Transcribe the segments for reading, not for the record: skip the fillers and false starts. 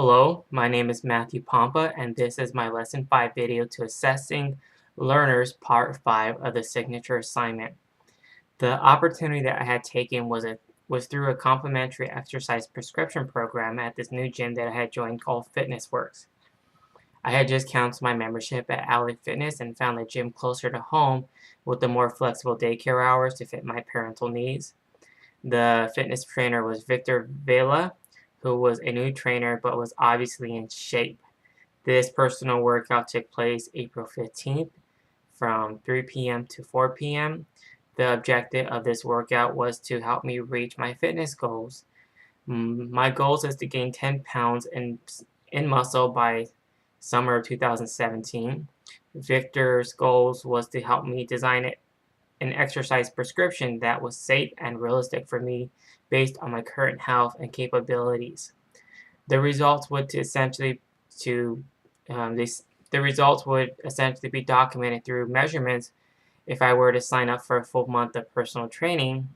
Hello, my name is Matthew Pompa, and this is my Lesson 5 video to Assessing Learners Part 5 of the Signature Assignment. The opportunity that I had taken was through a complimentary exercise prescription program at this new gym that I had joined called Fitness Works. I had just canceled my membership at Alley Fitness and found a gym closer to home with the more flexible daycare hours to fit my parental needs. The fitness trainer was Victor Vela, who was a new trainer but was obviously in shape. This personal workout took place April 15th from 3 p.m. to 4 p.m. The objective of this workout was to help me reach my fitness goals. My goals is to gain 10 pounds in muscle by summer of 2017. Victor's goals was to help me design an exercise prescription that was safe and realistic for me based on my current health and capabilities. The results would essentially to the results would essentially be documented through measurements if I were to sign up for a full month of personal training.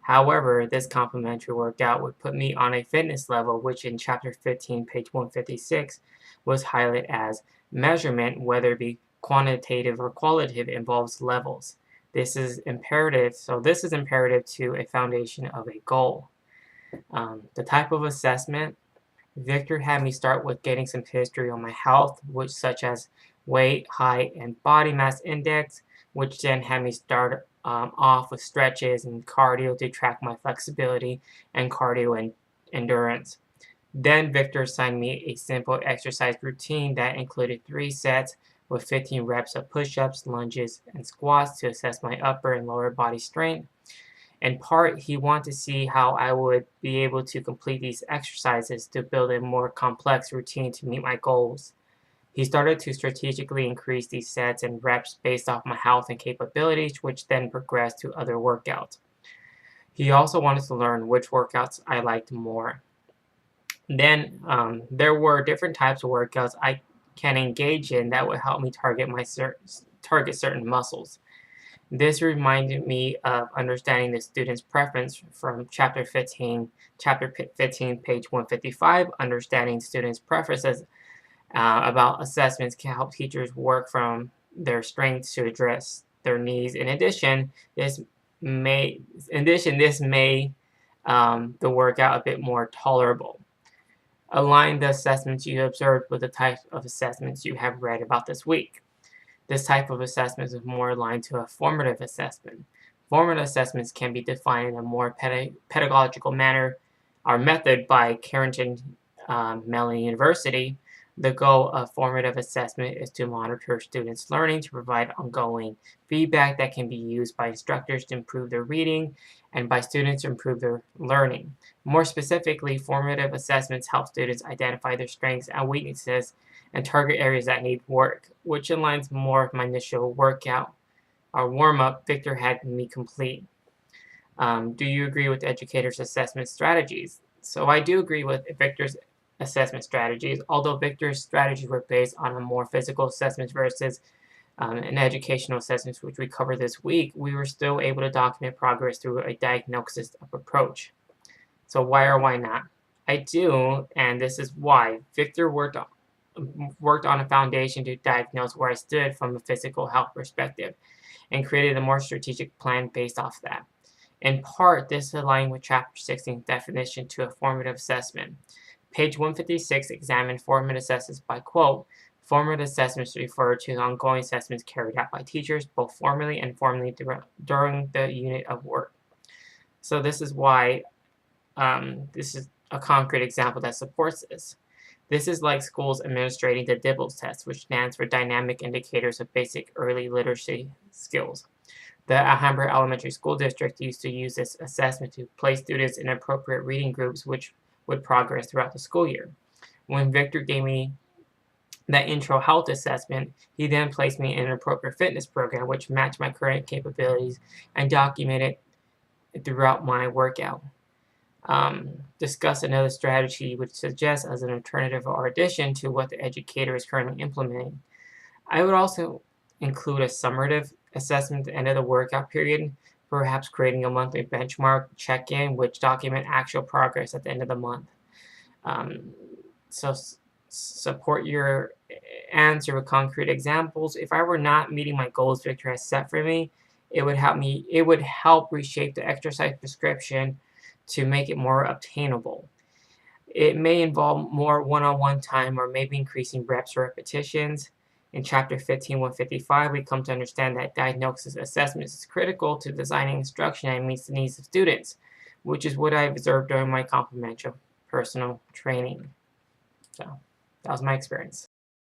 However, this complimentary workout would put me on a fitness level, which in Chapter 15, page 156, was highlighted as measurement, whether it be quantitative or qualitative, involves levels. This is imperative. So this is imperative to a foundation of a goal. The type of assessment, Victor had me start with getting some history on my health, such as weight, height, and body mass index, which then had me start off with stretches and cardio to track my flexibility and cardio and endurance. Then Victor assigned me a simple exercise routine that included 3 sets with 15 reps of push-ups, lunges, and squats to assess my upper and lower body strength. In part, he wanted to see how I would be able to complete these exercises to build a more complex routine to meet my goals. He started to strategically increase these sets and reps based off my health and capabilities, which then progressed to other workouts. He also wanted to learn which workouts I liked more. Then there were different types of workouts I can engage in that would help me target certain muscles. This reminded me of understanding the student's preference from Chapter 15, page 155, understanding students' preferences about assessments can help teachers work from their strengths to address their needs. In addition, this may the workout a bit more tolerable. Align the assessments you observed with the type of assessments you have read about this week. This type of assessment is more aligned to a formative assessment. Formative assessments can be defined in a more pedagogical manner or method by Carrington Mellon University. The goal of formative assessment is to monitor students' learning to provide ongoing feedback that can be used by instructors to improve their reading and by students to improve their learning. More specifically, formative assessments help students identify their strengths and weaknesses and target areas that need work, which aligns more with my initial workout or warm-up Victor had me complete. Do you agree with educators' assessment strategies? So I do agree with Victor's assessment strategies, although Victor's strategies were based on a more physical assessments versus an educational assessments, which we cover this week. We were still able to document progress through a diagnosis of approach. So why or why not? I do, and this is why. Victor worked on a foundation to diagnose where I stood from a physical health perspective and created a more strategic plan based off that. In part, this aligned with Chapter 16's definition to a formative assessment. Page 156 examined formative assessments by quote. Formative assessments refer to ongoing assessments carried out by teachers, both formally and informally during the unit of work. So this is why this is a concrete example that supports this. This is like schools administrating the DIBELS test, which stands for Dynamic Indicators of Basic Early Literacy Skills. The Alhambra Elementary School District used to use this assessment to place students in appropriate reading groups, which would progress throughout the school year. When Victor gave me that intro health assessment, he then placed me in an appropriate fitness program, which matched my current capabilities and documented throughout my workout. Discuss another strategy which suggests as an alternative or addition to what the educator is currently implementing. I would also include a summative assessment at the end of the workout period, perhaps creating a monthly benchmark check-in which document actual progress at the end of the month. So support your answer with concrete examples. If I were not meeting my goals Victor has set for me, it would help me. It would help reshape the exercise prescription to make it more obtainable. It may involve more one-on-one time or maybe increasing reps or repetitions. In Chapter 15, 155, we come to understand that diagnosis assessment is critical to designing instruction and meets the needs of students, which is what I observed during my complimentary personal training. So that was my experience.